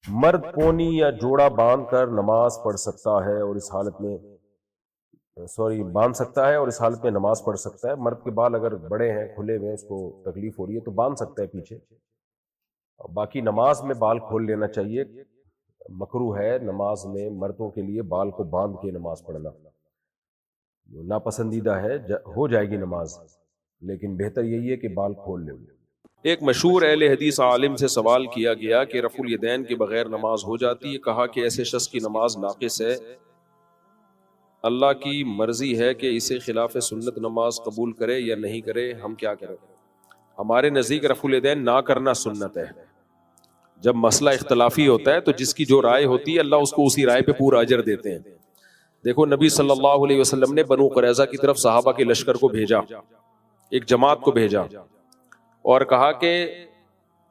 مرد پونی یا جوڑا باندھ کر نماز پڑھ سکتا ہے اور اس حالت میں باندھ سکتا ہے اور اس حالت میں نماز پڑھ سکتا ہے. مرد کے بال اگر بڑے ہیں کھلے ہوئے اس کو تکلیف ہو رہی ہے تو باندھ سکتا ہے پیچھے. باقی نماز میں بال کھول لینا چاہیے. مکروہ ہے نماز میں مردوں کے لیے بال کو باندھ کے نماز پڑھنا، ناپسندیدہ ہے. ہو جائے گی نماز لیکن بہتر یہی ہے کہ بال کھول لیں. ایک مشہور اہل حدیث عالم سے سوال کیا گیا کہ رفع الیدین کے بغیر نماز ہو جاتی ہے. کہا کہ ایسے شخص کی نماز ناقص ہے، اللہ کی مرضی ہے کہ اسے خلاف سنت نماز قبول کرے یا نہیں کرے، ہم کیا کریں؟ ہمارے نزدیک رفع الیدین نہ کرنا سنت ہے. جب مسئلہ اختلافی ہوتا ہے تو جس کی جو رائے ہوتی ہے اللہ اس کو اسی رائے پہ پورا اجر دیتے ہیں. دیکھو نبی صلی اللہ علیہ وسلم نے بنو قریظہ کی طرف صحابہ کے لشکر کو بھیجا، ایک جماعت کو بھیجا اور کہا کہ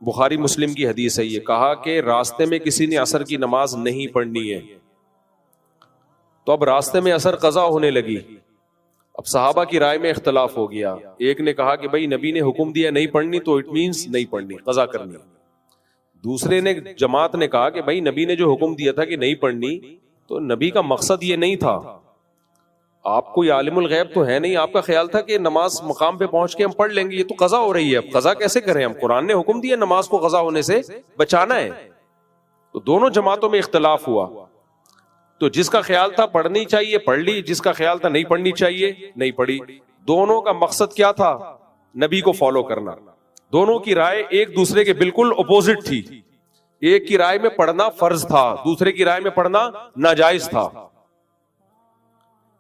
بخاری مسلم کی حدیث ہے، یہ کہا کہ راستے میں کسی نے عصر کی نماز نہیں پڑھنی ہے. تو اب راستے میں عصر قضا ہونے لگی. اب صحابہ کی رائے میں اختلاف ہو گیا. ایک نے کہا کہ بھائی نبی نے حکم دیا نہیں پڑھنی تو اٹ مینس نہیں پڑھنی، قضا کرنی. دوسرے نے جماعت نے کہا کہ بھائی نبی نے جو حکم دیا تھا کہ نہیں پڑھنی تو نبی کا مقصد یہ نہیں تھا. آپ کوئی عالم الغیب تو ہے نہیں، آپ کا خیال تھا کہ نماز مقام پہ پہنچ کے ہم پڑھ لیں گے، یہ تو قضا ہو رہی ہے، اب قضا کیسے کریں ہم؟ قرآن نے حکم دیا نماز کو قضا ہونے سے بچانا ہے. تو دونوں جماعتوں میں اختلاف ہوا. تو جس کا خیال تھا پڑھنی چاہیے پڑھ لی، جس کا خیال تھا نہیں پڑھنی چاہیے نہیں پڑھی. دونوں کا مقصد کیا تھا؟ نبی کو فالو کرنا. دونوں کی رائے ایک دوسرے کے بالکل اپوزٹ تھی. ایک کی رائے میں پڑھنا فرض تھا، دوسرے کی رائے میں پڑھنا ناجائز تھا.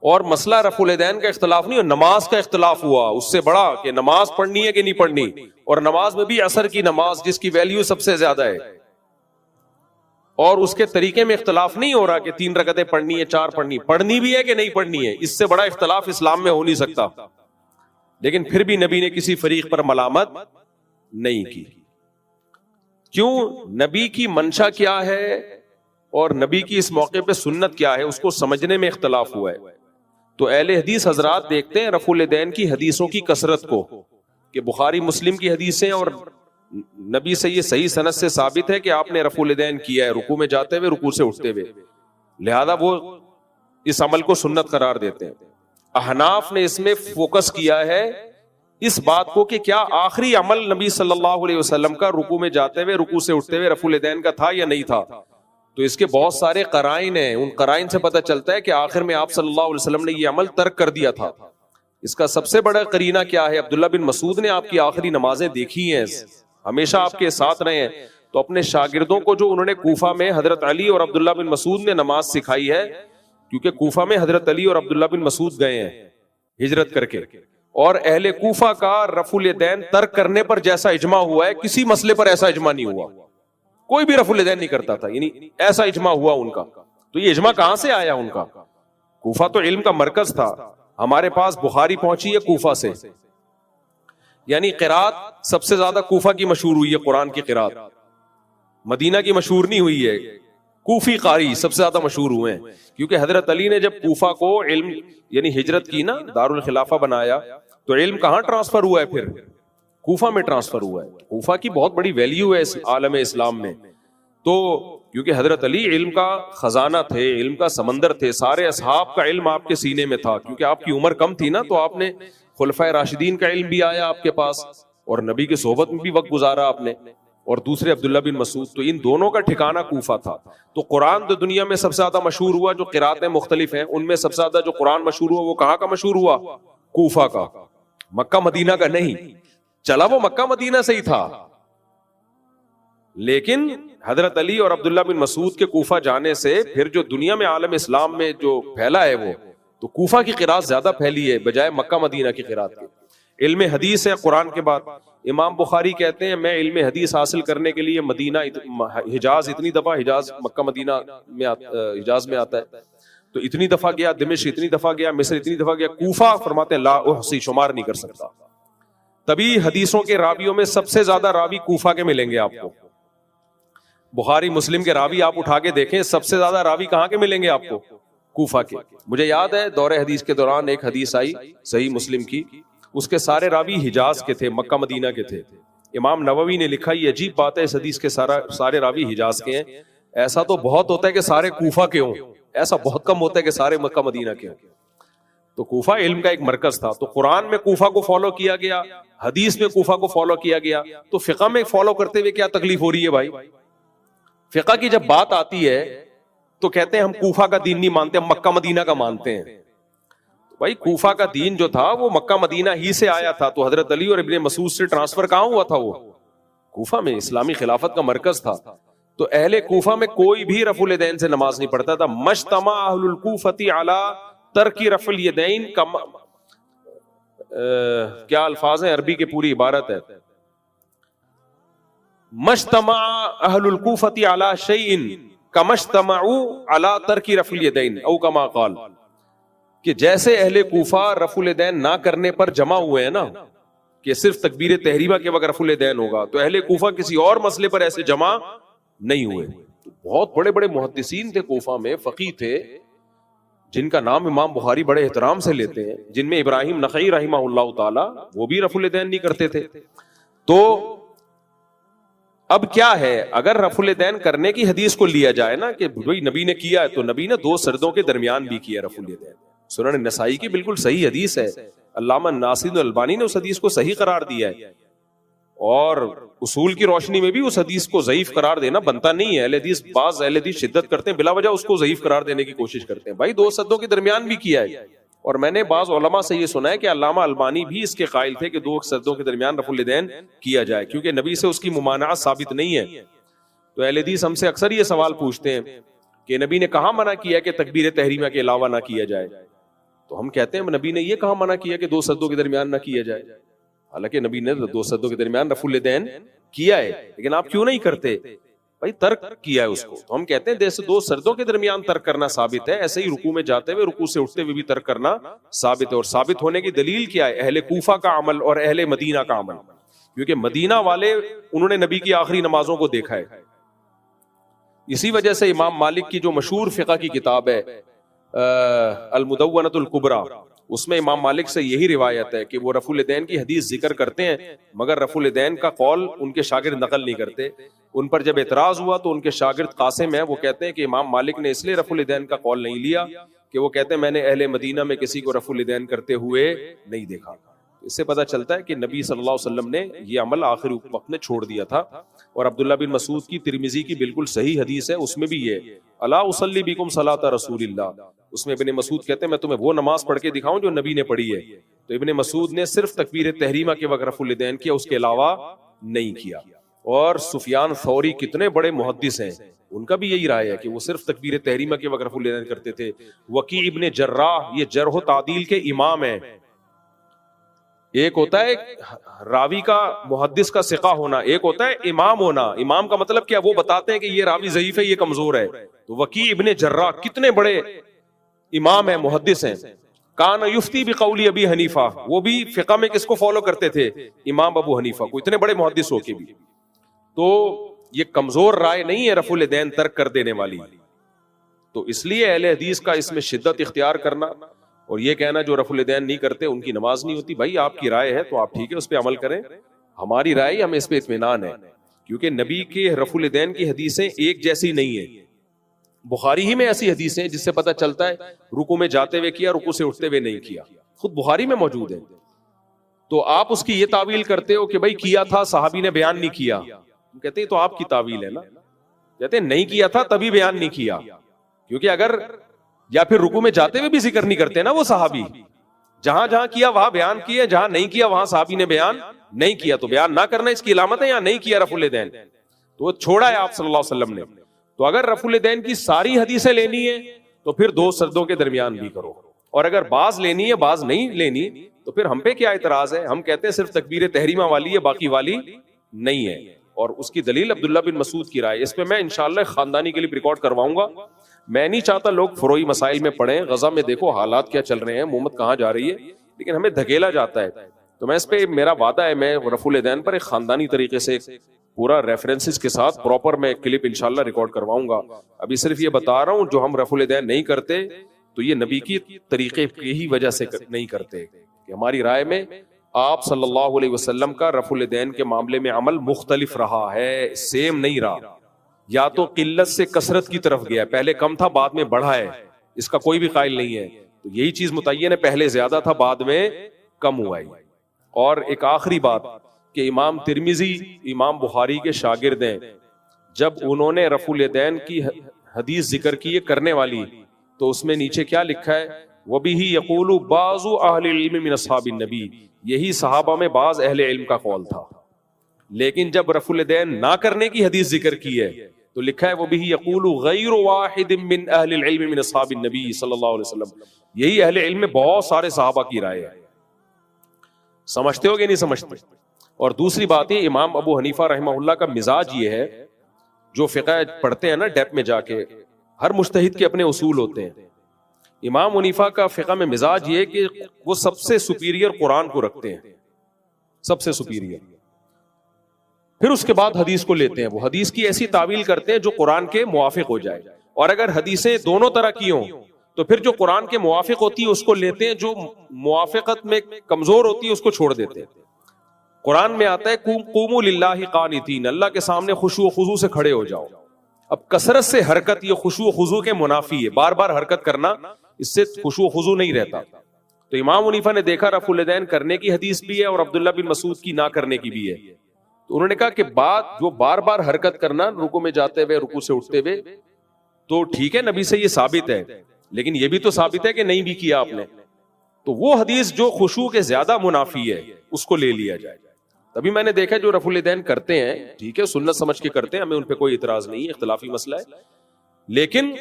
اور مسئلہ رفع الیدین کا اختلاف نہیں، نماز کا اختلاف ہوا اس سے بڑا کہ نماز پڑھنی ہے کہ نہیں پڑھنی. اور نماز میں بھی عصر کی نماز جس کی ویلیو سب سے زیادہ ہے، اور اس کے طریقے میں اختلاف نہیں ہو رہا کہ 3 رکعتیں پڑھنی ہے 4 پڑھنی بھی ہے کہ نہیں پڑھنی ہے. اس سے بڑا اختلاف اسلام میں ہو نہیں سکتا. لیکن پھر بھی نبی نے کسی فریق پر ملامت نہیں کی. کیوں؟ نبی کی منشا کیا ہے اور نبی کی اس موقع پہ سنت کیا ہے اس کو سمجھنے میں اختلاف ہوا ہے. تو اہل حدیث حضرات دیکھتے ہیں رفع الیدین کی حدیثوں کی کثرت کو کہ بخاری مسلم کی حدیثیں اور نبی سے یہ صحیح سند سے ثابت ہے کہ آپ نے رفع الیدین کیا ہے رکوع میں جاتے ہوئے رکوع سے اٹھتے ہوئے، لہذا وہ اس عمل کو سنت قرار دیتے ہیں. احناف نے اس میں فوکس کیا ہے اس بات کو کہ کیا آخری عمل نبی صلی اللہ علیہ وسلم کا رکوع میں جاتے ہوئے رکوع سے اٹھتے ہوئے رفع الیدین کا تھا یا نہیں تھا. تو اس کے بہت سارے قرائن ہیں، ان قرائن سے پتہ چلتا ہے کہ آخر میں آپ صلی اللہ علیہ وسلم نے یہ عمل ترک کر دیا تھا. اس کا سب سے بڑا قرینہ کیا ہے؟ عبداللہ بن مسعود نے آپ کی آخری نمازیں دیکھی ہیں، ہمیشہ آپ کے ساتھ رہے ہیں. تو اپنے شاگردوں کو جو انہوں نے کوفہ میں حضرت علی اور عبداللہ بن مسعود نے نماز سکھائی ہے، کیونکہ کوفہ میں حضرت علی اور عبداللہ بن مسعود گئے ہیں ہجرت کر کے، اور اہل کوفہ کا رفع الیدین ترک کرنے پر جیسا اجماع ہوا ہے کسی مسئلے پر ایسا اجماع نہیں ہوا. کوئی بھی رفع الیدین نہیں کرتا تھا، یعنی ایسا اجماع ہوا ان کا. تو یہ اجماع کہاں سے آیا ان کا؟ کوفہ تو علم کا مرکز تھا. ہمارے پاس بخاری پہنچی ہے کوفہ سے، یعنی قرات سب سے زیادہ کوفہ کی مشہور ہوئی ہے. قرآن کی قرات مدینہ کی مشہور نہیں ہوئی ہے، کوفی قاری سب سے زیادہ مشہور ہوئے ہیں. کیونکہ حضرت علی نے جب کوفہ کو علم یعنی ہجرت کی نا، دارالخلافہ بنایا، تو علم کہاں ٹرانسفر ہوا ہے؟ پھر کوفہ میں ٹرانسفر ہوا ہے. کوفہ کی بہت بڑی ویلیو ہے عالم اسلام میں. تو کیونکہ حضرت علی علم کا خزانہ تھے، علم کا سمندر تھے، سارے اصحاب کا علم آپ کے سینے میں تھا. کیونکہ آپ کی عمر کم تھی نا، تو آپ نے خلفائے راشدین کا علم بھی آیا آپ کے پاس، اور نبی کے صحبت میں بھی وقت گزارا آپ نے، اور دوسرے عبداللہ بن مسعود. تو ان دونوں کا ٹھکانہ کوفہ تھا. تو قرآن تو دنیا میں سب سے زیادہ مشہور ہوا، جو قراتیں مختلف ہیں ان میں سب سے زیادہ جو قرآن مشہور ہوا وہ کہاں کا مشہور ہوا؟ کوفہ کا، مکہ مدینہ کا نہیں. چلا وہ مکہ مدینہ سے ہی تھا، لیکن حضرت علی اور عبداللہ بن مسعود کے کوفہ جانے سے پھر جو دنیا میں عالم اسلام میں جو پھیلا ہے وہ تو کوفہ کی قرات زیادہ پھیلی ہے بجائے مکہ مدینہ کی قرات کے. علم حدیث ہے قرآن کے بعد. امام بخاری کہتے ہیں میں علم حدیث حاصل کرنے کے لیے مدینہ حجاز اتنی دفعہ، حجاز مکہ مدینہ میں حجاز میں آتا ہے، تو اتنی دفعہ گیا، دمشق اتنی دفعہ گیا، مصر اتنی دفعہ گیا. کوفہ فرماتے ہیں لا احصی، شمار نہیں کر سکتا. تبھی حدیثوں کے راویوں میں سب سے زیادہ راوی کوفہ کے ملیں گے آپ کو. بخاری مسلم کے راوی آپ اٹھا کے دیکھیں، سب سے زیادہ راوی کہاں کے ملیں گے آپ کو؟ کوفہ کے. مجھے یاد ہے دور حدیث کے دوران ایک حدیث آئی صحیح مسلم کی، اس کے سارے راوی حجاز کے تھے، مکہ مدینہ کے تھے. امام نووی نے لکھا یہ عجیب بات ہے اس حدیث کے سارے راوی حجاز کے ہیں، ایسا تو بہت ہوتا ہے کہ سارے کوفہ کے ہوں, ایسا بہت کم ہوتا ہے کہ سارے مکہ مدینہ کے ہوں. تو کوفہ علم کا ایک مرکز تھا, تو قرآن میں کوفہ کو فالو کیا گیا, حدیث میں کوفہ کو فالو کیا گیا, تو فقہ میں فالو کرتے ہوئے کیا تکلیف ہو رہی ہے بھائی؟ فقہ کی جب بات آتی ہے تو کہتے ہیں ہم کوفہ کا دین نہیں مانتے, ہم مکہ مدینہ کا مانتے ہیں. بھائی کوفہ کا دین جو تھا وہ مکہ مدینہ ہی سے آیا تھا, تو حضرت علی اور ابن مسعود سے ٹرانسفر کہاں ہوا تھا؟ وہ کوفہ میں اسلامی خلافت کا مرکز تھا. تو اہل کوفہ میں کوئی بھی رفع الیدین سے نماز نہیں پڑھتا تھا. مجتمع اہل الکوفۃ علی ترک رفع الیدین, کیا الفاظ ہیں عربی کی پوری عبارت ہے, مجتمع اہل الکوفۃ علی شیء کما اجتمعوا علی ترک رفع الیدین او کما قال, کہ جیسے اہل کوفہ رفع الیدین نہ کرنے پر جمع ہوئے ہیں نا, کہ صرف تکبیر تحریمہ کے وقت رفع الیدین ہوگا, تو اہل کوفہ کسی اور مسئلے پر ایسے جمع نہیں ہوئے. بہت بڑے بڑے محدثین تھے کوفہ میں, فقیہ تھے, جن کا نام امام بخاری بڑے احترام سے لیتے ہیں, جن میں ابراہیم نخعی رحمہ اللہ تعالی, وہ بھی رفع الیدین نہیں کرتے تھے. تو اب کیا ہے, اگر رفع الیدین کرنے کی حدیث کو لیا جائے نا کہ بھئی نبی نے کیا ہے, تو نبی نے 2 سجدوں کے درمیان بھی کیا رفع الیدین. سنن نسائی کی بالکل صحیح حدیث ہے, علامہ ناصر الالبانی نے اس حدیث کو صحیح قرار دیا ہے, اور اصول کی روشنی میں بھی اس حدیث کو ضعیف قرار دینا بنتا نہیں ہے. بعض اہل حدیث شدت کرتے ہیں, بلا وجہ اس کو ضعیف قرار دینے کی کوشش کرتے ہیں. بھائی 2 سجدوں کے درمیان بھی کیا ہے, اور میں نے بعض علماء سے یہ سنا ہے کہ علامہ البانی بھی اس کے قائل تھے کہ 2 سجدوں کے درمیان رفع الیدین کیا جائے, کیونکہ نبی سے اس کی ممانعت ثابت نہیں ہے. تو اہل حدیث ہم سے اکثر یہ سوال پوچھتے ہیں کہ نبی نے کہاں منع کیا کہ تکبیر تحریمہ کے علاوہ نہ کیا جائے, تو ہم کہتے ہیں نبی نے یہ کہاں منع کیا کہ 2 سجدوں کے درمیان نہ کیا جائے, حالانکہ نبی نے 2 سجدوں کے درمیان رفع الیدین کیا ہے, لیکن آپ کیوں نہیں کرتے؟ بھائی ترک کیا ہے اس کو. تو ہم کہتے ہیں جیسے 2 سجدوں کے درمیان ترک کرنا ثابت ہے, ایسے ہی رکوع میں جاتے ہوئے, رکوع سے اٹھتے ہوئے بھی ترک کرنا ثابت ہے. اور ثابت ہونے کی دلیل کیا ہے؟ اہل کوفہ کا عمل اور اہل مدینہ کا عمل, کیونکہ مدینہ والے انہوں نے نبی کی آخری نمازوں کو دیکھا ہے. اسی وجہ سے امام مالک کی جو مشہور فقہ کی کتاب ہے المدونۃ الکبریٰ, اس میں امام مالک سے یہی روایت ہے کہ وہ رفع الیدین کی حدیث ذکر کرتے ہیں, مگر رفع الیدین کا قول ان کے شاگرد نقل نہیں کرتے. ان پر جب اعتراض ہوا تو ان کے شاگرد قاسم ہیں, وہ کہتے ہیں کہ امام مالک نے اس لیے رفع الیدین کا قول نہیں لیا کہ وہ کہتے ہیں میں نے اہل مدینہ میں کسی کو رفع الیدین کرتے ہوئے نہیں دیکھا. اس سے پتہ چلتا ہے کہ نبی صلی اللہ علیہ وسلم نے یہ عمل آخری وقت میں چھوڑ دیا تھا. اور عبداللہ بن مسعود کی ترمذی کی بالکل صحیح حدیث ہے, اس میں بھی یہ الا اصلی بکم صلاۃ رسول اللہ, اس میں ابن مسعود کہتے ہیں میں تمہیں وہ نماز پڑھ کے دکھاؤں جو نبی نے پڑھی ہے. تو ابن مسعود نے صرف تکبیر تحریمہ کے وقت رفع الیدین کیا, اس کے علاوہ نہیں کیا. اور سفیان ثوری کتنے بڑے محدث ہیں, ان کا بھی یہی رائے ہے کہ وہ صرف تکبیر تحریمہ کے وقت رفع الیدین کرتے تھے. وکیع ابن جراح یہ جرح و تعدیل کے امام ہیں. ایک ہوتا ہے راوی کا محدث کا ثقہ ہونا, ایک ہوتا ہے امام ہونا. امام کا مطلب کیا؟ وہ بتاتے ہیں کہ یہ راوی ضعیف ہے, یہ کمزور ہے. تو وکیع ابن جراح کتنے بڑے امام ہیں, محدث ہیں. کان یفتی بقول ابی حنیفہ, وہ بھی فقہ میں کس کو فالو کرتے تھے؟ امام ابو حنیفہ کو, اتنے بڑے محدث ہو کے بھی. تو یہ کمزور رائے نہیں ہے رفع الیدین ترک کر دینے والی. تو اس لیے اہل حدیث کا اس میں شدت اختیار کرنا اور یہ کہنا جو رفع الیدین نہیں کرتے ان کی نماز نہیں ہوتی. بھائی آپ کی رائے ہے تو آپ ٹھیک ہے اس پہ عمل کریں, ہماری رائے ہمیں اس پہ اطمینان ہے, کیونکہ نبی کے رفع الیدین کی حدیثیں ایک جیسی نہیں ہیں. بخاری ہی میں ایسی حدیثیں جس سے پتہ چلتا ہے رکوع میں جاتے ہوئے کیا, رکوع سے اٹھتے ہوئے نہیں کیا, خود بخاری میں موجود ہے. تو آپ اس کی یہ تعویل کرتے ہو کہ بھائی کیا تھا صحابی نے بیان نہیں کیا, کہتے ہیں تو آپ کی تعویل ہے نا. کہتے ہیں نہیں کیا تھا تبھی بیان نہیں کیا, کیونکہ اگر یا پھر رکوع میں جاتے ہوئے بھی ذکر نہیں کرتے نا وہ صحابی, جہاں جہاں کیا وہاں بیان کیا, جہاں نہیں کیا وہاں صحابی نے بیان نہیں کیا. تو بیان نہ کرنا اس کی علامت ہے, یا نہیں کیا رفع الیدین تو وہ چھوڑا ہے آپ صلی اللہ علیہ وسلم نے. تو اگر رفع الیدین کی ساری حدیثیں لینی ہے تو پھر 2 سجدوں کے درمیان بھی کرو, اور اگر بعض لینی ہے بعض نہیں لینی تو پھر ہم پہ کیا اعتراض ہے؟ ہم کہتے ہیں صرف تکبیر تحریمہ والی ہے, باقی والی نہیں ہے. اور اس کی دلیل عبداللہ بن مسعود کی رائے. اس پہ میں انشاءاللہ خاندانی کے لیے ریکارڈ کرواؤں گا. میں نہیں چاہتا لوگ فروعی مسائل میں پڑھیں, غزہ میں دیکھو حالات کیا چل رہے ہیں, محمد کہاں جا رہی ہے, لیکن ہمیں دھکیلا جاتا ہے. تو میں اس پہ میرا وعدہ ہے, میں رفع الیدین پر ایک خاندانی طریقے سے پورا ریفرنسز کے ساتھ پراپر میں کلپ انشاءاللہ ریکارڈ کرواؤں گا. ابھی صرف یہ بتا رہا ہوں جو ہم رفع الیدین نہیں کرتے تو یہ نبی کی طریقے کی ہی وجہ سے نہیں کرتے, کہ ہماری رائے میں آپ صلی اللہ علیہ وسلم کا رفع الیدین کے معاملے میں عمل مختلف رہا ہے, سیم نہیں رہا. یا تو قلت سے کثرت کی طرف گیا, پہلے کم تھا بعد میں بڑھا ہے, اس کا کوئی بھی قائل نہیں ہے. تو یہی چیز متعین ہے, پہلے زیادہ تھا بعد میں کم ہوا ہے. اور ایک آخری بات کہ امام ترمذی امام بخاری کے شاگرد ہیں, جب انہوں نے رفع الیدین کی حدیث ذکر کی ہے کرنے والی, تو اس میں نیچے کیا لکھا ہے, وَبِهِ يَقُولُ بَعْضُ أَهْلِ الْعِلْمِ مِنْ أَصْحَابِ النَّبِي, یہی صحابہ میں بعض اہل علم کا قول تھا. لیکن جب رفع الیدین نہ کرنے کی حدیث ذکر کی ہے تو لکھا ہے وَبِهِ يَقُولُ غَيْرُ وَاحِدٍ مِنْ أَهْلِ الْعِلْمِ مِنْ أَصْحَابِ النَّبِي صلی اللہ علیہ وسلم, یہی اہل علم میں بہت سارے صحابہ کی رائے ہے. سمجھتے ہو کہ نہیں سمجھتے؟ اور دوسری بات یہ, امام ابو حنیفہ رحمہ اللہ کا مزاج یہ ہے, جو فقہ پڑھتے ہیں نا ڈیپ میں جا کے, ہر مجتہد کے اپنے اصول ہوتے ہیں. امام حنیفہ کا فقہ میں مزاج یہ کہ وہ سب سے سپیریئر قرآن کو رکھتے ہیں, سب سے سپیریئر. پھر اس کے بعد حدیث کو لیتے ہیں, وہ حدیث کی ایسی تعویل کرتے ہیں جو قرآن کے موافق ہو جائے, اور اگر حدیثیں دونوں طرح کی ہوں تو پھر جو قرآن کے موافق ہوتی ہے اس کو لیتے ہیں, جو موافقت میں کمزور ہوتی ہے اس کو چھوڑ دیتے ہیں. قرآن میں آتا ہے قوموا للہ قانتین, اللہ کے سامنے خشوع و خضوع سے کھڑے ہو جاؤ. اب کثرت سے حرکت یہ خشوع و خضوع کے منافی ہے, بار بار حرکت کرنا اس سے خشوع و خضوع نہیں رہتا. تو امام حنیفہ نے دیکھا رفع الیدین کرنے کی حدیث بھی ہے اور عبداللہ بن مسعود کی نہ کرنے کی بھی ہے, تو انہوں نے کہا کہ بات جو بار بار حرکت کرنا رکوع میں جاتے ہوئے رکوع سے اٹھتے ہوئے, تو ٹھیک ہے نبی سے یہ ثابت ہے, لیکن یہ بھی تو ثابت ہے کہ نہیں بھی کیا آپ نے, تو وہ حدیث جو خشوع کے زیادہ منافی ہے اس کو لے لیا جائے. تبھی میں نے دیکھا جو رفع الیدین کرتے ہیں ٹھیک ہے سنت سمجھ کے کرتے ہیں, ہمیں ان پہ کوئی اعتراض نہیں ہے, اختلافی مسئلہ ہے, لیکن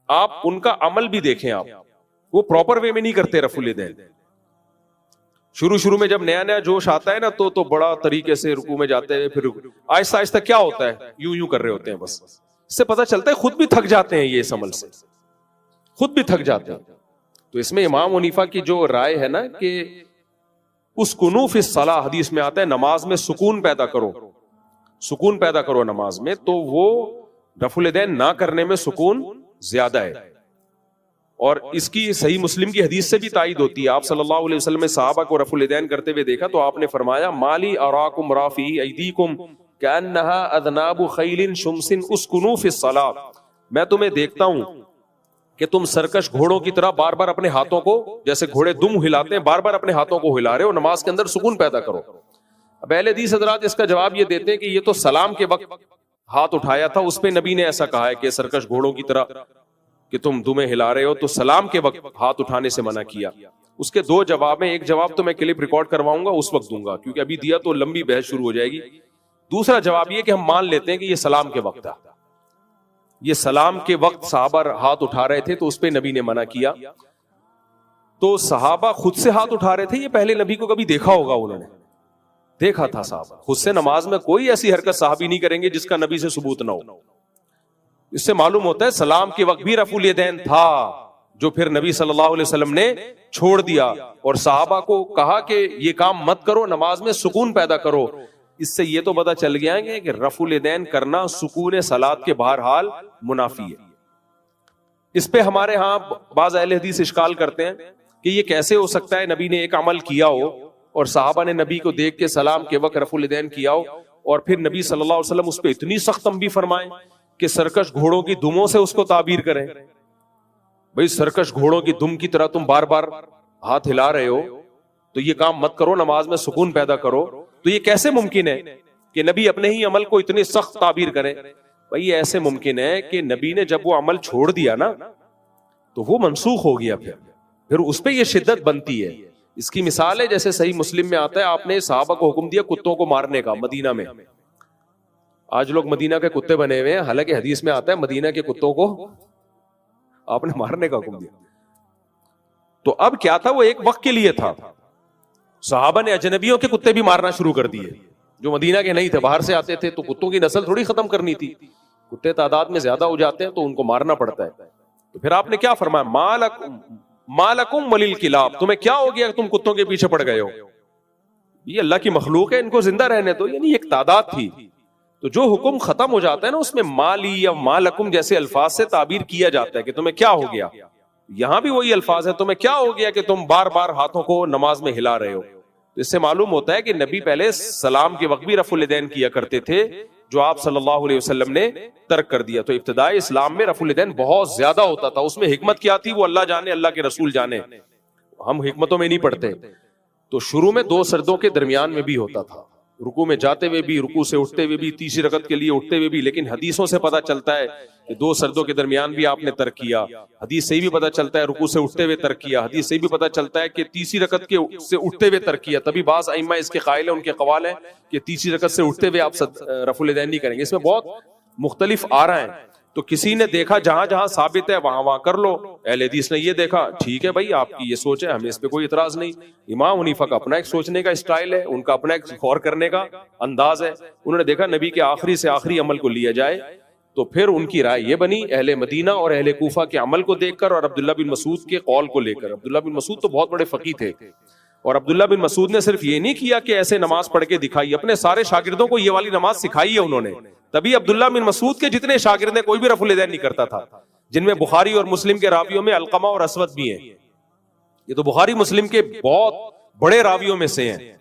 آپ ان کا عمل بھی دیکھیں, آپ وہ پراپر وے میں نہیں کرتے رفع الیدین. شروع میں جب نیا جوش آتا ہے نا تو بڑا طریقے سے رکوع میں جاتے ہیں, پھر آہستہ آہستہ کیا ہوتا ہے یوں کر رہے ہوتے ہیں, بس اس سے پتہ چلتا ہے خود بھی تھک جاتے ہیں, یہ اس عمل سے خود بھی تھک جاتے ہیں. تو اس میں امام حنیفہ کی جو رائے ہے نا کہ اسکنوا فی الصلاۃ, حدیث میں آتا ہے نماز میں سکون پیدا کرو, سکون پیدا کرو نماز میں, تو وہ رفع الیدین نہ کرنے میں سکون زیادہ ہے. اور اس کی صحیح مسلم کی حدیث سے بھی تائید ہوتی ہے. آپ صلی اللہ علیہ وسلم نے صحابہ کو رفع الیدین کرتے ہوئے دیکھا تو آپ نے فرمایا مالی اراکم رافعی ایدیکم کانھا اذناب خیل شمس اسکنوا فی الصلاۃ, میں تمہیں دیکھتا ہوں کہ تم سرکش گھوڑوں کی طرح بار بار اپنے ہاتھوں کو, جیسے گھوڑے دم ہلاتے ہیں بار بار اپنے ہاتھوں کو ہلا رہے ہو, نماز کے اندر سکون پیدا کرو. اب اہل حدیث حضرات اس کا جواب یہ دیتے ہیں کہ یہ تو سلام کے وقت ہاتھ اٹھایا تھا, اس پہ نبی نے ایسا کہا ہے کہ سرکش گھوڑوں کی طرح کہ تم دمیں ہلا رہے ہو, تو سلام کے وقت ہاتھ اٹھانے سے منع کیا. اس کے دو جواب ہیں, ایک جواب تو میں کلپ ریکارڈ کرواؤں گا اس وقت دوں گا کیونکہ ابھی دیا تو لمبی بحث شروع ہو جائے گی. دوسرا جواب یہ کہ ہم مان لیتے ہیں کہ یہ سلام کے وقت تھا, یہ سلام کے وقت صحابہ ہاتھ اٹھا رہے تھے تو اس پہ نبی نے منع کیا. تو صحابہ خود سے ہاتھ اٹھا رہے تھے, یہ پہلے نبی کو کبھی دیکھا ہوگا, انہوں نے دیکھا تھا صحابہ خود سے نماز میں کوئی ایسی حرکت صحابی نہیں کریں گے جس کا نبی سے ثبوت نہ ہو. اس سے معلوم ہوتا ہے سلام کے وقت بھی رفع الیدین تھا, جو پھر نبی صلی اللہ علیہ وسلم نے چھوڑ دیا اور صحابہ کو کہا کہ یہ کام مت کرو, نماز میں سکون پیدا کرو. اس سے یہ تو پتہ چل گیا ہے کہ رفع الیدین کرنا سکون صلاۃ کے بہرحال منافی ہے. اس پہ ہمارے ہاں بعض اہل حدیث اشکال کرتے ہیں کہ یہ کیسے ہو سکتا ہے نبی نے ایک عمل کیا ہو اور صحابہ نے نبی کو دیکھ کے سلام کے وقت رفع الیدین کیا ہو, اور پھر نبی صلی اللہ علیہ وسلم اس پہ اتنی سخت تنبیہ فرمائیں کہ سرکش گھوڑوں کی دموں سے اس کو تعبیر کریں. بھئی سرکش گھوڑوں کی دم کی طرح تم بار بار ہاتھ ہلا رہے ہو تو یہ کام مت کرو, نماز میں سکون پیدا کرو. تو یہ کیسے ممکن ہے کہ نبی اپنے ہی عمل کو اتنی سخت تعبیر کریں؟ بھئی ایسے ممکن ہے کہ نبی نے جب وہ عمل چھوڑ دیا نا تو وہ منسوخ ہو گیا, پھر اس پہ یہ شدت بنتی ہے. اس کی مثال ہے جیسے صحیح مسلم میں آتا ہے آپ نے صحابہ کو حکم دیا کتوں کو مارنے کا مدینہ میں. آج لوگ مدینہ کے کتے بنے ہوئے ہیں, حالانکہ حدیث میں آتا ہے مدینہ کے کتوں کو آپ نے مارنے کا حکم دیا. تو اب کیا تھا, وہ ایک وقت کے لیے تھا. صحابہ نے اجنبیوں کے کتے بھی مارنا شروع کر دیے جو مدینہ کے نہیں تھے, باہر سے آتے تھے, تو کتوں کی نسل تھوڑی ختم کرنی تھی, کتے تعداد میں زیادہ ہو جاتے ہیں تو ان کو مارنا پڑتا ہے. تو پھر آپ نے کیا فرمایا, مالکم ولل کلاب, تمہیں کیا ہو گیا کہ تم کتوں کے پیچھے پڑ گئے ہو؟ یہ اللہ کی مخلوق ہے, ان کو زندہ رہنے دو. یعنی ایک تعداد تھی. تو جو حکم ختم ہو جاتا ہے نا اس میں مالی یا مالکم جیسے الفاظ سے تعبیر کیا جاتا ہے کہ تمہیں کیا ہو گیا. یہاں بھی وہی الفاظ ہے, تمہیں کیا ہو گیا کہ تم بار بار ہاتھوں کو نماز میں ہلا رہے ہو. تو اس سے معلوم ہوتا ہے کہ نبی پہلے سلام کے وقت بھی رفع الیدین کیا کرتے تھے, جو آپ صلی اللہ علیہ وسلم نے ترک کر دیا. تو ابتدائی اسلام میں رفع الیدین بہت زیادہ ہوتا تھا. اس میں حکمت کیا تھی وہ اللہ جانے, اللہ کے رسول جانے, ہم حکمتوں میں نہیں پڑھتے. تو شروع میں 2 سجدوں کے درمیان میں بھی ہوتا تھا, رکوع میں جاتے ہوئے بھی, رکوع سے اٹھتے ہوئے بھی, تیسری رکعت کے لیے اٹھتے ہوئے بھی. لیکن حدیثوں سے پتہ چلتا ہے کہ 2 سجدوں کے درمیان بھی آپ نے ترک کیا. حدیث سے بھی پتہ چلتا ہے رکوع سے اٹھتے ہوئے ترک کیا. حدیث سے بھی پتہ چلتا ہے کہ تیسری رکعت کے سے اٹھتے ہوئے ترک کیا. تبھی بعض ائمہ اس کے قائل ہیں, ان کے قوال ہیں کہ تیسری رکعت سے اٹھتے ہوئے آپ رفع الیدین نہیں کریں گے. اس میں بہت مختلف آراء ہیں. تو کسی نے دیکھا جہاں جہاں ثابت ہے وہاں وہاں کر لو. اہل حدیث نے یہ دیکھا, ٹھیک ہے بھائی آپ کی یہ سوچ ہے, ہمیں اس پہ کوئی اعتراض نہیں. امام حنیفہ کا اپنا ایک سوچنے کا اسٹائل ہے, ان کا اپنا ایک غور کرنے کا انداز ہے. انہوں نے دیکھا نبی کے آخری سے آخری عمل کو لیا جائے, تو پھر ان کی رائے یہ بنی اہل مدینہ اور اہل کوفہ کے عمل کو دیکھ کر اور عبداللہ بن مسعود کے قول کو لے کر. عبداللہ بن مسعود تو بہت بڑے فقیہ تھے, اور عبداللہ بن مسعود نے صرف یہ نہیں کیا کہ ایسے نماز پڑھ کے دکھائی, اپنے سارے شاگردوں کو یہ والی نماز سکھائی ہے انہوں نے. تبھی عبداللہ بن مسعود کے جتنے شاگرد ہیں کوئی بھی رفع الیدین نہیں کرتا تھا, جن میں بخاری اور مسلم کے راویوں میں علقمہ اور اسود بھی ہیں. یہ تو بخاری مسلم کے بہت بڑے راویوں میں سے ہیں.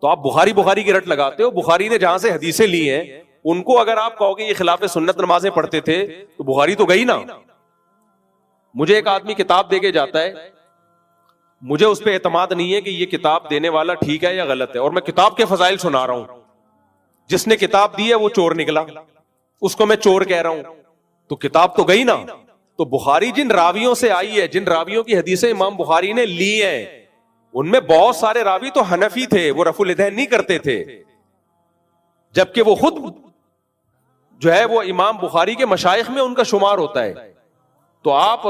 تو آپ بخاری کی رٹ لگاتے ہو. بخاری نے جہاں سے حدیثیں لی ہیں ان کو اگر آپ کہو گے یہ خلاف سنت نمازیں پڑھتے تھے تو بخاری تو گئی نا. مجھے ایک آدمی کتاب دے کے جاتا ہے, مجھے اس پہ اعتماد نہیں ہے کہ یہ کتاب دینے والا ٹھیک ہے یا غلط ہے, اور میں کتاب کے فضائل سنا رہا ہوں. جس نے کتاب دی ہے وہ چور نکلا, اس کو میں چور کہہ رہا ہوں, تو کتاب تو گئی نا. تو بخاری جن راویوں سے آئی ہے, جن راویوں کی حدیثیں امام بخاری نے لی ہیں, ان میں بہت سارے راوی تو حنفی تھے, وہ رفع الیدین نہیں کرتے تھے, جبکہ وہ خود جو ہے وہ امام بخاری کے مشائخ میں ان کا شمار ہوتا ہے. تو آپ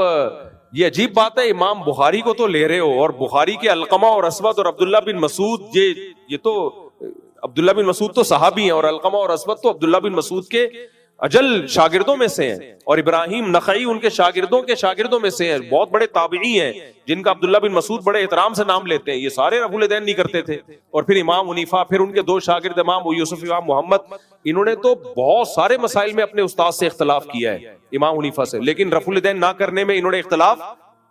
یہ عجیب بات ہے, امام بخاری کو تو لے رہے ہو, اور بخاری کے علقمہ اور اسود اور عبداللہ بن مسعود, یہ تو عبداللہ بن مسعود تو صحابی ہیں, اور علقمہ اور اسود تو عبداللہ بن مسعود کے اجل شاگردوں میں سے ہیں, اور ابراہیم نخعی ان کے شاگردوں میں سے ہیں, بہت بڑے تابعی ہیں جن کا عبداللہ بن مسعود بڑے احترام سے نام لیتے ہیں. یہ سارے رفع الیدین نہیں کرتے تھے. اور پھر امام حنیفہ, پھر ان کے 2 شاگرد امام ابو یوسف, امام محمد, انہوں نے تو بہت سارے مسائل میں اپنے استاد سے اختلاف کیا ہے, امام حنیفہ سے, لیکن رفع الیدین نہ کرنے میں انہوں نے اختلاف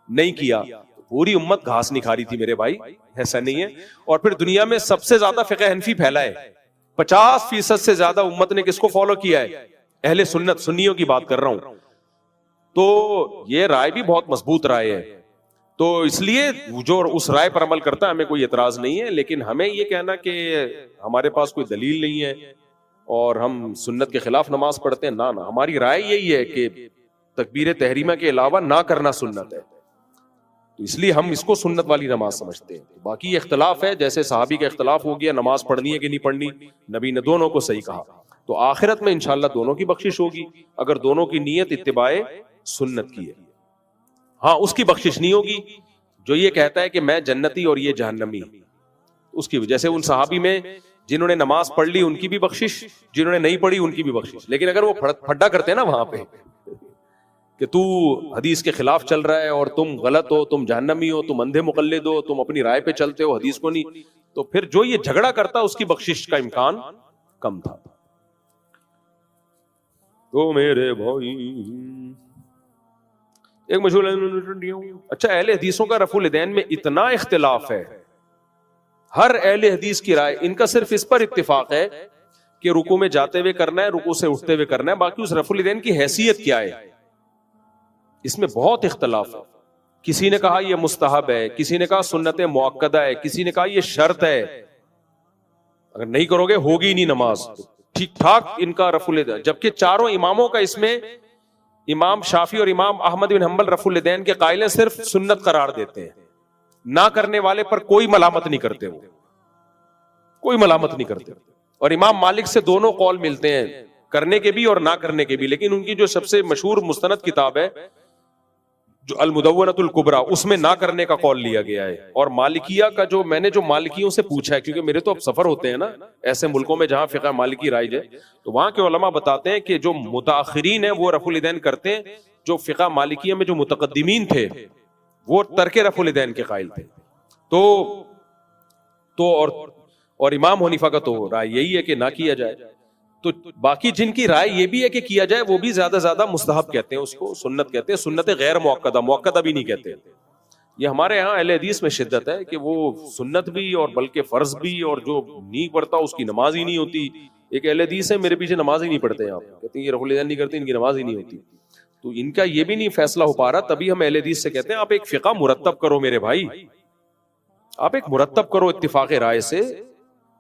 نہیں کیا. پوری امت گھاس نہیں کھا رہی تھی میرے بھائی, ایسا نہیں ہے. اور پھر دنیا میں سب سے زیادہ فقہ حنفی پھیلا ہے, 50% سے زیادہ امت نے کس کو فالو کیا ہے؟ اہل سنت, سنیوں کی بات کر رہا ہوں. تو یہ رائے بھی بہت مضبوط رائے ہے. تو اس لیے جو اس رائے پر عمل کرتا ہے ہمیں کوئی اعتراض نہیں ہے, لیکن ہمیں یہ کہنا کہ ہمارے پاس کوئی دلیل نہیں ہے اور ہم سنت کے خلاف نماز پڑھتے ہیں, نہ ہماری رائے یہی ہے کہ تکبیر تحریمہ کے علاوہ نہ کرنا سنت ہے. تو اس لیے ہم اس کو سنت والی نماز سمجھتے ہیں. باقی اختلاف ہے, جیسے صحابی کا اختلاف ہو گیا نماز پڑھنی ہے کہ نہیں پڑھنی, نبی نے دونوں کو صحیح کہا. تو آخرت میں انشاءاللہ دونوں کی بخشش ہوگی اگر دونوں کی نیت اتباع سنت کی ہے. ہاں اس کی بخشش نہیں ہوگی جو یہ کہتا ہے کہ میں جنتی اور یہ جہنمی, اس کی وجہ سے ان صحابی میں جنہوں نے نماز پڑھ لی ان کی بھی بخشش, جنہوں نے نہیں پڑھی ان کی بھی بخشش. لیکن اگر وہ پھڈا کرتے ہیں نا وہاں پہ کہ تو حدیث کے خلاف چل رہا ہے اور تم غلط ہو, تم جہنمی ہو, تم اندھے مقلد ہو, تم اپنی رائے پہ چلتے ہو, حدیث کو نہیں, تو پھر جو یہ جھگڑا کرتا اس کی بخشش کا امکان کم تھا. تو میرے بھائی ایک مشہور, اچھا اہل حدیثوں کا رفع الیدین میں اتنا اختلاف ہے, ہر اہل حدیث کی رائے, ان کا صرف اس پر اتفاق ہے کہ رکوع میں جاتے ہوئے کرنا ہے, رکوع سے اٹھتے ہوئے کرنا ہے, باقی اس رفع الیدین کی حیثیت کیا ہے اس میں بہت اختلاف ہے. کسی نے کہا یہ مستحب ہے, کسی نے کہا سنت مؤکدہ ہے, کسی نے کہا یہ شرط ہے, اگر نہیں کرو گے ہوگی ہی نہیں نماز. ٹھیک ٹھاک ان کا رفع الیدین, جبکہ چاروں اماموں کا اس میں امام شافعی اور امام احمد بن حنبل رفع الیدین کے قائل ہیں, صرف سنت قرار دیتے ہیں, نہ کرنے والے پر کوئی ملامت نہیں کرتے, وہ کوئی ملامت نہیں کرتے. اور امام مالک سے دونوں قول ملتے ہیں, کرنے کے بھی اور نہ کرنے کے بھی, لیکن ان کی جو سب سے مشہور مستند کتاب ہے جو المدونۃ الکبریٰ, اس میں نہ کرنے کا قول لیا گیا ہے. اور مالکیہ کا جو میں نے جو مالکیوں سے پوچھا ہے, کیونکہ میرے تو اب سفر ہوتے ہیں نا ایسے ملکوں میں جہاں فقہ مالکی رائج ہے, تو وہاں کے علماء بتاتے ہیں کہ جو متاخرین ہیں وہ رفع الیدین کرتے ہیں, جو فقہ مالکیہ میں جو متقدمین تھے وہ ترک رفع الیدین کے قائل تھے. تو اور امام حنیفہ کا تو رائے یہی ہے کہ نہ کیا جائے. تو باقی جن کی رائے یہ بھی ہے کہ کیا جائے وہ بھی زیادہ مستحب کہتے ہیں, اس کو سنت کہتے ہیں, سنت غیر مؤکدہ, مؤکدہ بھی نہیں کہتے. یہ ہمارے یہاں اہل حدیث میں شدت ہے کہ وہ سنت بھی اور بلکہ فرض بھی، اور جو نہیں پڑھتا اس کی نماز ہی نہیں ہوتی. ایک اہل حدیث ہے میرے پیچھے نماز ہی نہیں پڑھتے ہیں، آپ کہتے ہیں یہ رفع الیدین نہیں کرتے، ان کی نماز ہی نہیں ہوتی. تو ان کا یہ بھی نہیں فیصلہ ہو پا رہا، تبھی ہم اہل حدیث سے کہتے ہیں آپ ایک فقہ مرتب کرو میرے بھائی، آپ ایک مرتب کرو اتفاق رائے سے،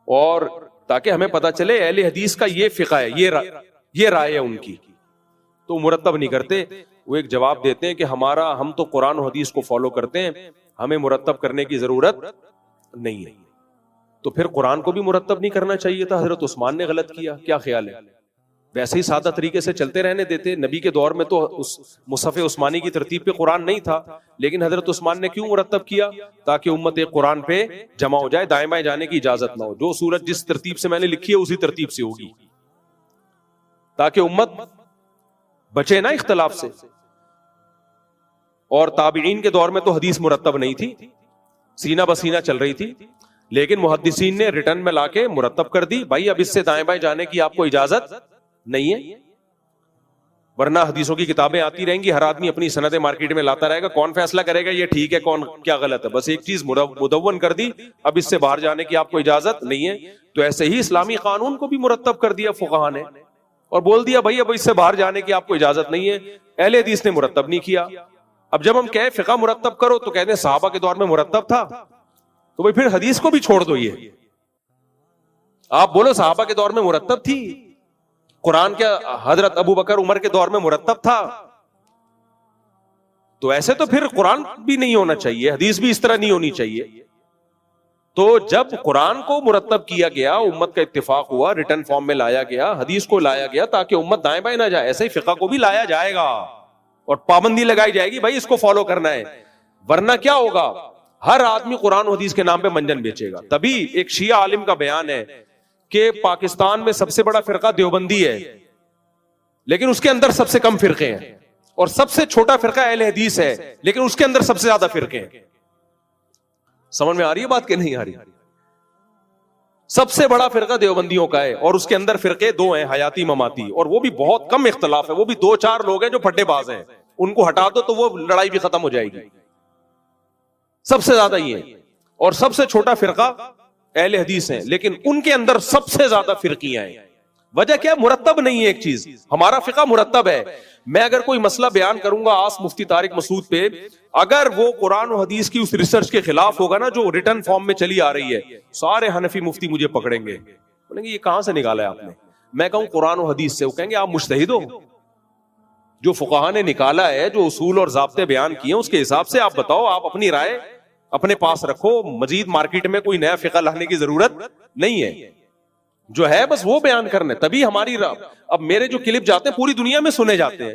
اور تاکہ ہمیں پتہ چلے اہل حدیث کا یہ فقہ ہے، یہ رائے ہے ان کی. تو مرتب نہیں کرتے. وہ ایک جواب دیتے ہیں کہ ہم تو قرآن و حدیث کو فالو کرتے ہیں، ہمیں مرتب کرنے کی ضرورت نہیں ہے. تو پھر قرآن کو بھی مرتب نہیں کرنا چاہیے تھا؟ حضرت عثمان نے غلط کیا، کیا خیال ہے؟ ویسے ہی سادہ طریقے سے چلتے رہنے دیتے. نبی کے دور میں تو اس مصحف عثمانی کی ترتیب پہ قرآن نہیں تھا، لیکن حضرت عثمان نے کیوں مرتب کیا؟ تاکہ امت قرآن پہ جمع ہو جائے، دائیں بائیں جانے کی اجازت نہ ہو. جو سورت جس ترتیب سے میں نے لکھی ہے اسی ترتیب سے ہوگی، تاکہ امت بچے نا اختلاف سے. اور تابعین کے دور میں تو حدیث مرتب نہیں تھی، سینہ بسینہ چل رہی تھی، لیکن محدثین نے ریٹرن میں لا کے مرتب کر دی. بھائی اب اس سے دائیں بائیں جانے کی آپ کو اجازت نہیں ہے، ورنہ حدیثوں کی کتابیں آتی رہیں گی، ہر آدمی اپنی سندیں مارکیٹ میں لاتا رہے گا. کون فیصلہ کرے گا یہ ٹھیک ہے کون کیا غلط ہے؟ بس ایک چیز مدون کر دی، اب اس سے باہر جانے کی آپ کو اجازت نہیں ہے. تو ایسے ہی اسلامی قانون کو بھی مرتب کر دیا فقہا نے، اور بول دیا بھائی اب اس سے باہر جانے کی آپ کو اجازت نہیں ہے. اہل حدیث نے مرتب نہیں کیا. اب جب ہم کہیں فقہ مرتب کرو تو کہتے ہیں صحابہ کے دور میں مرتب تھا، تو بھائی پھر حدیث کو بھی چھوڑ دو. یہ آپ بولو صحابہ کے دور میں مرتب تھی، قرآن کیا حضرت ابو بکر عمر کے دور میں مرتب تھا؟ تو ایسے تو پھر قرآن بھی نہیں ہونا چاہیے، حدیث بھی اس طرح نہیں ہونی چاہیے. تو جب قرآن کو مرتب کیا گیا، امت کا اتفاق ہوا، ریٹن فارم میں لایا گیا، حدیث کو لایا گیا تاکہ امت دائیں بائیں نہ جائے. ایسے ہی فقہ کو بھی لایا جائے گا اور پابندی لگائی جائے گی بھائی اس کو فالو کرنا ہے، ورنہ کیا ہوگا؟ ہر آدمی قرآن و حدیث کے نام پہ منجن بیچے گا. تبھی ایک شیعہ عالم کا بیان ہے کہ پاکستان میں سب سے بڑا فرقہ دیوبندی ہے، لیکن اس کے اندر سب سے کم فرقے ہیں، اور سب سے چھوٹا فرقہ اہل حدیث ہے، لیکن اس کے اندر سب سے زیادہ فرقے ہیں. سمجھ میں آ رہی ہے بات کہ نہیں آ رہی؟ سب سے بڑا فرقہ دیوبندیوں کا ہے، اور اس کے اندر فرقے دو ہیں، حیاتی مماتی، اور وہ بھی بہت کم اختلاف ہے. وہ بھی 2-4 لوگ ہیں جو پھڈے باز ہیں، ان کو ہٹا دو تو وہ لڑائی بھی ختم ہو جائے گی. سب سے زیادہ یہ ہے، اور سب سے چھوٹا فرقہ اہل حدیث ہیں، لیکن ان کے اندر سب سے زیادہ فرقیاں ہیں. وجہ کیا؟ مرتب نہیں ہے ایک چیز. ہمارا فقہ مرتب ہے. میں اگر کوئی مسئلہ بیان کروں گا آس مفتی طارق مسعود پہ، اگر وہ قرآن و حدیث کی اس ریسرچ کے خلاف ہوگا نا جو ریٹن فارم میں چلی آ رہی ہے، سارے حنفی مفتی مجھے پکڑیں گے، بولیں گے یہ کہاں سے نکالا ہے آپ نے؟ میں کہوں قرآن و حدیث سے، وہ کہیں گے آپ مجتہد ہو، جو فقہا نے نکالا ہے، جو اصول اور ضابطے بیان کیے ہیں اس کے حساب سے آپ بتاؤ، آپ اپنی رائے اپنے پاس رکھو. مزید مارکیٹ میں کوئی نیا فقہ لانے کی ضرورت نہیں ہے، جو ہے بس وہ بیان کرنے. تبھی ہماری اب میرے جو کلپ جاتے ہیں پوری دنیا میں سنے جاتے ہیں.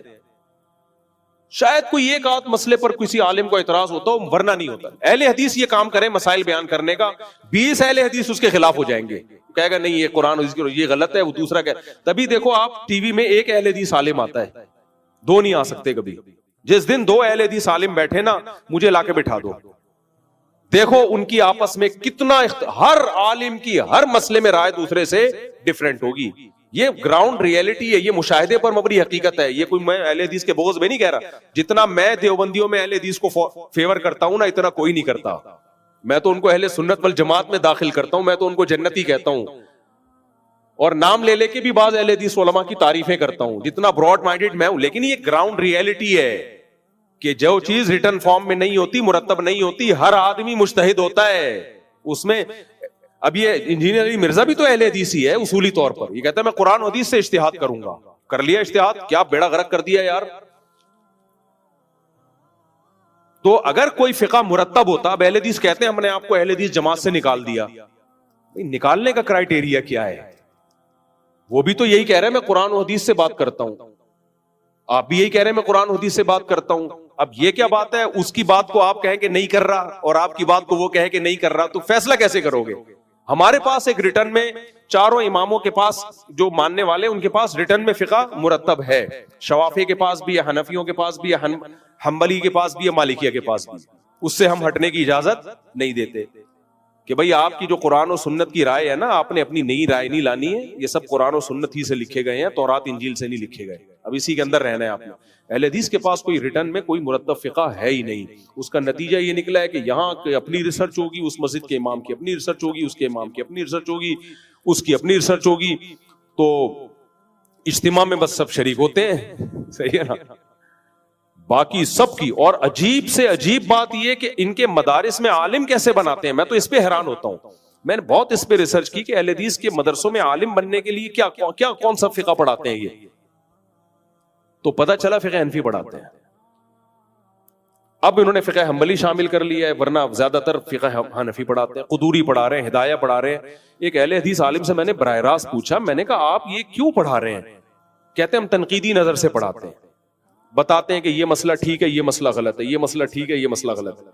شاید کوئی ایک آدھ مسئلے پر کسی عالم کو اعتراض ہوتا ہو، ورنہ نہیں ہوتا. اہل حدیث یہ کام کرے مسائل بیان کرنے کا، 20 اہل حدیث اس کے خلاف ہو جائیں گے، کہے گا نہیں یہ قرآن حدیث یہ غلط ہے، وہ دوسرا کہ. تبھی دیکھو آپ ٹی وی میں ایک اہل حدیث عالم آتا ہے، 2 نہیں آ سکتے کبھی. جس دن 2 اہل حدیث عالم بیٹھے نا، مجھے لا کے بٹھا دو، دیکھو ان کی آپس میں کتنا ہر عالم کی ہر مسئلے میں رائے دوسرے سے ڈیفرنٹ ہوگی. یہ گراؤنڈ ریئلٹی ہے، یہ مشاہدے پر مبنی حقیقت ہے. یہ کوئی میں اہل حدیث کے بغض میں نہیں کہہ رہا. جتنا میں دیوبندیوں میں اہل حدیث کو فیور کرتا ہوں نا، اتنا کوئی نہیں کرتا. میں تو ان کو اہل سنت والجماعت میں داخل کرتا ہوں، میں تو ان کو جنتی کہتا ہوں، اور نام لے لے کے بھی بعض اہل حدیث علماء کی تعریفیں کرتا ہوں، جتنا براڈ مائنڈڈ میں ہوں. لیکن یہ گراؤنڈ ریئلٹی ہے کہ جو چیز ریٹن فارم میں نہیں ہوتی، مرتب نہیں ہوتی، ہر آدمی مجتہد ہوتا ہے اس میں. اب یہ انجینئر علی مرزا بھی تو اہل حدیث ہی ہے اصولی طور پر. یہ کہتا ہے میں قرآن و حدیث سے اجتہاد کروں گا. کر لیا اجتہاد، کیا بیڑا غرق کر دیا یار. تو اگر کوئی فقہ مرتب ہوتا، اب اہل حدیث کہتے ہیں ہم نے آپ کو اہل حدیث جماعت سے نکال دیا، نکالنے کا کرائیٹیریا کیا ہے؟ وہ بھی تو یہی کہہ رہے ہیں میں قرآن و حدیث سے بات کرتا ہوں، آپ بھی یہی کہہ رہے ہیں میں قرآن و حدیث سے بات کرتا ہوں. اب یہ کیا بات ہے؟ اس کی بات کو آپ کہیں کہ نہیں کر رہا، اور آپ کی بات کو وہ کہے کہ نہیں کر رہا، تو فیصلہ کیسے کرو گے؟ ہمارے پاس ایک ریٹن میں چاروں اماموں کے پاس جو ماننے والے ان کے پاس ریٹن میں فقہ مرتب ہے. شوافی کے پاس بھی ہے، حنفیوں کے پاس بھی ہے، حنبلی کے پاس بھی ہے، مالکیہ کے پاس بھی. اس سے ہم ہٹنے کی اجازت نہیں دیتے کہ بھئی آپ کی جو قرآن و سنت کی رائے ہے نا، آپ نے اپنی نئی رائے نہیں لانی ہے. یہ سب قرآن و سنت ہی سے لکھے گئے ہیں، تورات انجیل سے نہیں لکھے گئے. اب اسی کے اندر رہنا ہے آپ نے. اہل حدیث کے پاس کوئی ریٹرن میں کوئی مرتب فقہ ہے ہی نہیں. اس کا نتیجہ یہ نکلا ہے کہ یہاں اپنی ریسرچ ہوگی, اس مسجد کے امام کی اپنی ریسرچ ہوگی, اس کے امام کی اپنی ریسرچ ہوگی, اس کی اپنی ریسرچ ہوگی, تو اجتماع میں بس سب شریک ہوتے ہیں, صحیح ہے نا, باقی سب کی. اور عجیب سے عجیب بات یہ کہ ان کے مدارس میں عالم کیسے بناتے ہیں, میں تو اس پہ حیران ہوتا ہوں. میں نے بہت اس پہ ریسرچ کی کہ اہل حدیث کے مدرسوں میں عالم بننے کے لیے کیا کون سا فقہ پڑھاتے ہیں یہ, تو پتہ چلا فقہ حنفی پڑھاتے ہیں. اب انہوں نے فقہ حنبلی شامل کر لیا ہے, ورنہ زیادہ تر فقہ حنفی پڑھاتے ہیں. قدوری پڑھا رہے ہیں, ہدایہ پڑھا رہے ہیں. ایک اہل حدیث عالم سے میں نے براہ راست پوچھا, میں نے کہا آپ یہ کیوں پڑھا رہے ہیں؟ کہتے ہیں ہم تنقیدی نظر سے پڑھاتے ہیں, بتاتے ہیں کہ یہ مسئلہ ٹھیک ہے, یہ مسئلہ غلط ہے, یہ مسئلہ ٹھیک ہے, یہ مسئلہ غلط ہے.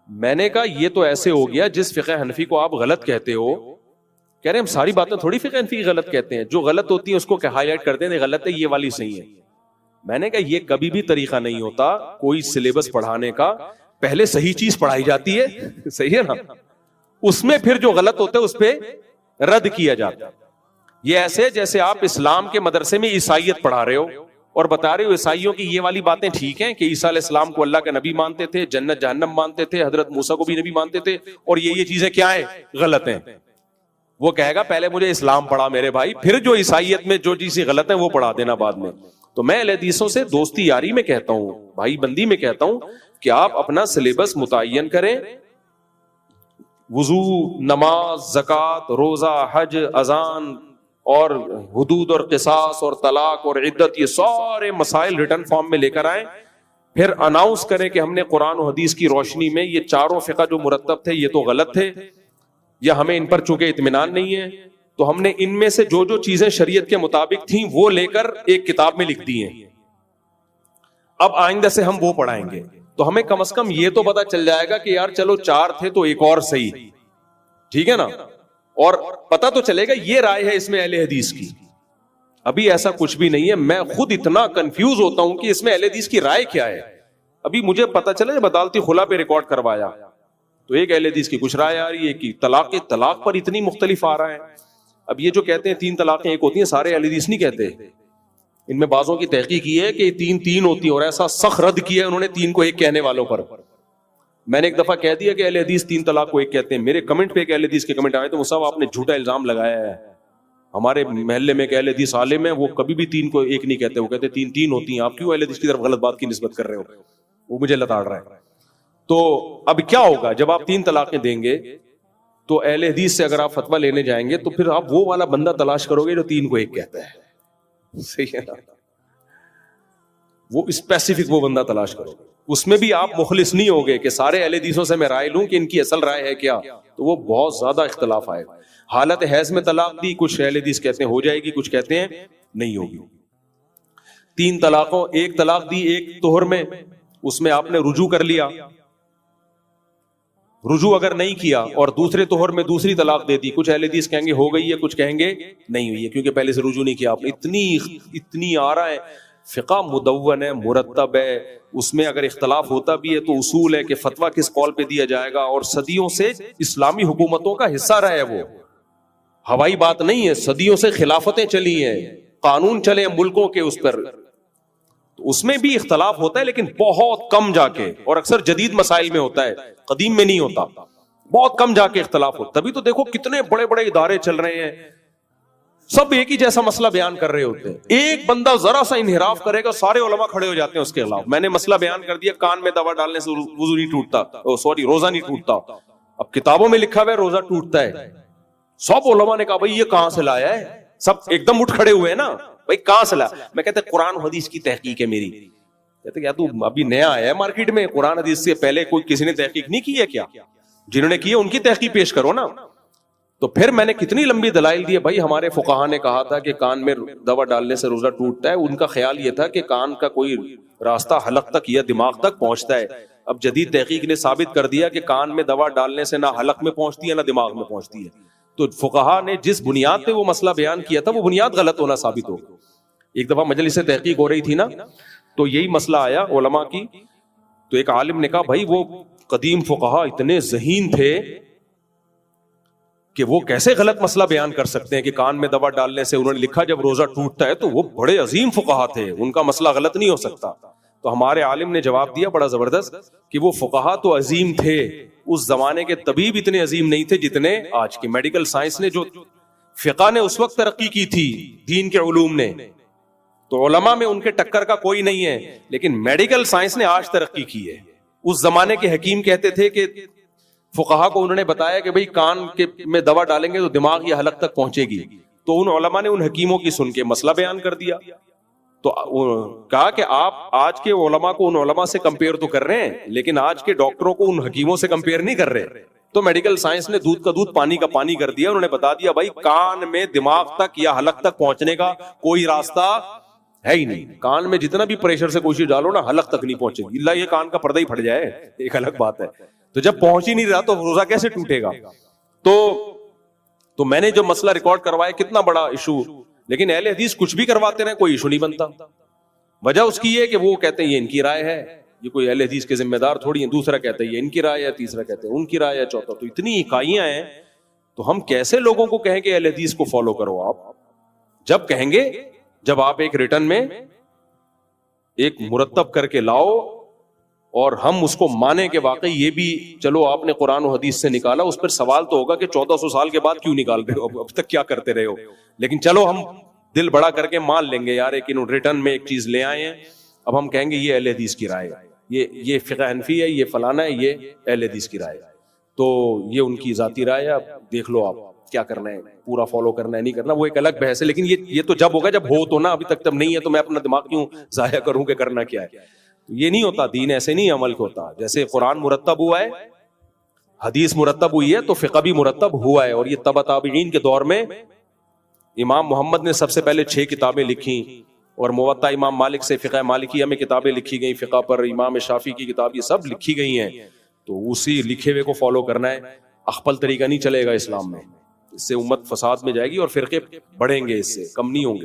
میں نے کہا یہ تو ایسے ہو گیا جس فقہ حنفی کو آپ غلط کہتے ہو. کہہ رہے ہیں ہم ساری باتیں تھوڑی فقہ حنفی غلط کہتے ہیں, جو غلط ہوتی ہیں اس کو ہائی لائٹ کرتے ہیں, غلط ہے یہ والی صحیح ہے. میں نے کہا یہ کبھی بھی طریقہ نہیں ہوتا کوئی سلیبس پڑھانے کا, پہلے صحیح چیز پڑھائی جاتی ہے, صحیح ہے نا, اس میں پھر جو غلط ہوتا ہے اس پہ رد کیا جاتا ہے. یہ ایسے جیسے آپ اسلام کے مدرسے میں عیسائیت پڑھا رہے ہو اور بتا رہے ہو عیسائیوں کی یہ والی باتیں ٹھیک ہیں کہ عیسیٰ علیہ السلام کو اللہ کا نبی مانتے تھے, جنت جہنم مانتے تھے, حضرت موسیٰ کو بھی نبی مانتے تھے, اور یہ چیزیں کیا ہیں, غلط ہیں. وہ کہے گا پہلے مجھے اسلام پڑھا میرے بھائی, پھر جو عیسائیت میں جو چیزیں غلط ہیں وہ پڑھا دینا بعد میں. تو میں اہل حدیثوں سے دوستی یاری میں کہتا ہوں, بھائی بندی میں کہتا ہوں کہ آپ اپنا سلیبس متعین کریں. وضو, نماز, زکوٰۃ, روزہ, حج, اذان اور حدود اور قصاص اور طلاق اور عدت, یہ سارے مسائل ریٹن فارم میں لے کر آئیں. پھر اناؤنس کریں کہ ہم نے قرآن و حدیث کی روشنی میں یہ چاروں فقہ جو مرتب تھے یہ تو غلط تھے, یا ہمیں ان پر چونکہ اطمینان نہیں ہے, تو ہم نے ان میں سے جو جو چیزیں شریعت کے مطابق تھیں وہ لے کر ایک کتاب میں لکھ دی ہیں. اب آئندہ سے ہم وہ پڑھائیں گے, تو ہمیں کم از کم یہ تو پتا چل جائے گا کہ یار چلو 4 تھے تو ایک اور صحیح, ٹھیک ہے نا, اور پتا تو چلے گا یہ رائے ہے اس میں اہل حدیث کی. ابھی ایسا کچھ بھی نہیں ہے, میں خود اتنا کنفیوز ہوتا ہوں کہ اس میں اہل حدیث کی رائے کیا ہے. ابھی مجھے پتا چلا جب عدالتی خلا پہ ریکارڈ کروایا تو ایک اہل حدیث کی کچھ رائے آ رہی ہے کہ طلاق پر اتنی مختلف آ رہا ہے. اب یہ جو کہتے ہیں 3 طلاقیں ایک ہوتی ہیں, سارے اہل حدیث نہیں کہتے. ان میں بعضوں کی تحقیق کی ہے کہ 3 ہوتی ہیں, اور ایسا سخت رد کیا ہے انہوں نے 3 کو 1 کہنے والوں پر. میں نے ایک دفعہ کہہ دیا کہ اہل حدیث 3 طلاق کو 1 کہتے ہیں. میرے کمنٹ پہ ایک اہل حدیث کے کمنٹ آئے تو مصعب آپ نے جھوٹا الزام لگایا ہے, ہمارے محلے میں ایک اہل حدیث عالم ہے وہ کبھی بھی 3 کو 1 نہیں کہتے, وہ کہتے 3 ہوتی ہیں, آپ کیوں اہل حدیث کی طرف غلط بات کی نسبت کر رہے ہو. وہ مجھے لتاڑ رہا ہے. تو اب کیا ہوگا جب آپ 3 طلاقیں دیں گے تو اہل حدیث سے اگر آپ فتویٰ لینے جائیں گے تو پھر آپ وہ والا بندہ تلاش کرو گے جو 3 کو 1 کہتا ہے, صحیح ہے نا, وہ اسپیسیفک وہ بندہ تلاش کرو گے. اس میں بھی آپ مخلص نہیں ہوگے کہ سارے اہل حدیثوں سے میں رائے لوں کہ ان کی اصل رائے ہے کیا, تو وہ بہت زیادہ اختلاف آئے. حالت حیض میں طلاق دی, کچھ اہل حدیث کہتے ہیں ہو جائے گی, کچھ کہتے ہیں نہیں ہوگی. 3 طلاقوں, 1 طلاق دی 1 طہر میں, اس میں آپ نے رجوع کر لیا, رجوع اگر نہیں کیا اور دوسرے طہر میں دوسری طلاق دے دی, کچھ اہل حدیث کہیں گے ہو گئی ہے, کچھ کہیں گے نہیں ہوئی ہے کیونکہ پہلے سے رجوع نہیں کیا آپ نے. اتنی آ رہا ہے. فقہ مدون ہے, مرتب ہے, اس میں اگر اختلاف ہوتا بھی ہے تو اصول ہے کہ فتویٰ کس قول پہ دیا جائے گا, اور صدیوں سے اسلامی حکومتوں کا حصہ رہا ہے, وہ ہوائی بات نہیں ہے. صدیوں سے خلافتیں چلی ہیں, قانون چلے ہیں ملکوں کے اس پر, تو اس میں بھی اختلاف ہوتا ہے لیکن بہت کم جا کے, اور اکثر جدید مسائل میں ہوتا ہے, قدیم میں نہیں ہوتا, بہت کم جا کے اختلاف ہوتا. تبھی تو دیکھو کتنے بڑے بڑے ادارے چل رہے ہیں, سب ایک ہی جیسا مسئلہ بیان کر رہے ہوتے ہیں. ایک بندہ ذرا سا انحراف کرے گا سارے علماء کھڑے ہو جاتے ہیں اس کے خلاف. میں نے مسئلہ بیان کر دیا, کان میں دوا ڈالنے سے وضو نہیں ٹوٹتا, روزہ نہیں ٹوٹتا. اب کتابوں میں لکھا ہوا ہے روزہ ٹوٹتا ہے. سب علماء نے کہا بھائی یہ کہاں سے لایا ہے, سب ایک دم اٹھ کھڑے ہوئے ہیں نا, بھائی کہاں سے لایا. میں کہتے قرآن حدیث کی تحقیق ہے میری. کہتے کیا تو ابھی نیا آیا ہے مارکیٹ میں, قرآن حدیث سے پہلے کوئی کسی نے تحقیق نہیں کی ہے کیا؟ جنہوں نے کی ہے ان کی تحقیق پیش کرو نا. تو پھر میں نے کتنی لمبی دلائل دی, بھائی ہمارے فقہا نے کہا تھا کہ کان میں دوا ڈالنے سے روزہ ٹوٹتا ہے. ان کا خیال یہ تھا کہ کان کا کوئی راستہ حلق تک یا دماغ تک پہنچتا ہے. اب جدید تحقیق نے ثابت کر دیا کہ کان میں دوا ڈالنے سے نہ حلق میں پہنچتی ہے نہ دماغ میں پہنچتی ہے. تو فقہا نے جس بنیاد پہ وہ مسئلہ بیان کیا تھا وہ بنیاد غلط ہونا ثابت ہو. ایک دفعہ مجلس سے تحقیق ہو رہی تھی نا, تو یہی مسئلہ آیا علماء کی, تو ایک عالم نے کہا بھائی وہ قدیم فقہا اتنے ذہین تھے کہ وہ کیسے غلط مسئلہ بیان کر سکتے ہیں کہ کان میں دوا ڈالنے سے، انہوں نے لکھا جب روزہ ٹوٹتا ہے، تو وہ بڑے عظیم فقہا تھے، ان کا مسئلہ غلط نہیں ہو سکتا. تو ہمارے عالم نے جواب دیا بڑا زبردست کہ وہ فقہا تو عظیم تھے، اس زمانے کے طبیب اتنے عظیم نہیں تھے جتنے آج کے. میڈیکل سائنس نے جو فقہ نے اس وقت ترقی کی تھی، دین کے علوم نے، تو علماء میں ان کے ٹکر کا کوئی نہیں ہے. لیکن میڈیکل سائنس نے آج ترقی کی ہے. اس زمانے کے حکیم کہتے تھے کہ فقہا کو انہوں نے بتایا کہ بھئی کان کے میں دوا ڈالیں گے تو دماغ یا حلق تک پہنچے گی، تو ان علماء نے ان حکیموں کی سن کے مسئلہ بیان کر دیا. تو کہا کہ آپ آج کے علماء کو ان علماء سے کمپیئر تو کر رہے ہیں، لیکن آج کے ڈاکٹروں کو ان حکیموں سے کمپیئر نہیں کر رہے. تو میڈیکل سائنس نے دودھ کا دودھ پانی کا پانی کر دیا. انہوں نے بتا دیا بھائی کان میں دماغ تک یا حلق تک پہنچنے کا کوئی راستہ ہے ہی نہیں. کان میں جتنا بھی پریشر سے کوشش ڈالو نا، حلق تک نہیں پہنچے گی. اللہ یہ کان کا پردہ ہی پھٹ جائے ایک الگ بات ہے. تو جب پہنچ ہی نہیں رہا تو روزہ کیسے ٹوٹے گا؟ تو میں نے جو مسئلہ ریکارڈ کروایا کتنا بڑا ایشو، لیکن اہل حدیث کچھ بھی کرواتے رہے کوئی ایشو نہیں بنتا. وجہ اس کی یہ کہ وہ کہتے ہیں یہ ان کی رائے ہے، یہ کوئی اہل حدیث کے ذمہ دار تھوڑی ہیں. دوسرا کہتا ہے یہ ان کی رائے ہے، تیسرا کہتے ہیں ان کی رائے ہے، چوتھا. تو اتنی اکائیاں ہیں، تو ہم کیسے لوگوں کو کہیں کہ اہل حدیث کو فالو کرو؟ آپ جب کہیں گے جب آپ ایک ریٹن میں ایک مرتب کر کے لاؤ اور ہم اس کو مانیں کہ واقعی یہ بھی چلو آپ نے قرآن و حدیث سے نکالا. اس پر سوال تو ہوگا کہ 1400 سال کے بعد کیوں نکال رہے ہو، اب تک کیا کرتے رہے ہو. لیکن چلو ہم دل بڑا کر کے مان لیں گے یار ایک ریٹرن میں ایک چیز لے آئے ہیں، اب ہم کہیں گے یہ اہل حدیث کی رائے ہے، یہ فقہ حنفی ہے، یہ فلانا ہے، یہ اہل حدیث کی رائے ہے. تو یہ ان کی ذاتی رائے ہے، اب دیکھ لو آپ کیا کرنا ہے، پورا فالو کرنا ہے نہیں کرنا وہ ایک الگ بحث ہے. لیکن یہ تو جب ہوگا جب ہو تو نا، ابھی تک جب نہیں ہے تو میں اپنا دماغ کیوں ضائع کروں کہ کرنا کیا ہے. یہ نہیں ہوتا، دین ایسے نہیں عمل ہوتا. جیسے قرآن مرتب ہوا ہے، حدیث مرتب ہوئی ہے، تو فقہ بھی مرتب ہوا ہے. اور یہ تبع تابعین کے دور میں امام محمد نے سب سے پہلے 6 کتابیں لکھی، اور موطا امام مالک سے فقہ مالکیہ میں کتابیں لکھی گئیں، فقہ پر امام شافعی کی کتاب، یہ سب لکھی گئی ہیں. تو اسی لکھے ہوئے کو فالو کرنا ہے. اخپل طریقہ نہیں چلے گا اسلام میں، اس سے امت فساد میں جائے گی اور فرقے بڑھیں گے، اس سے کم نہیں ہوں گے.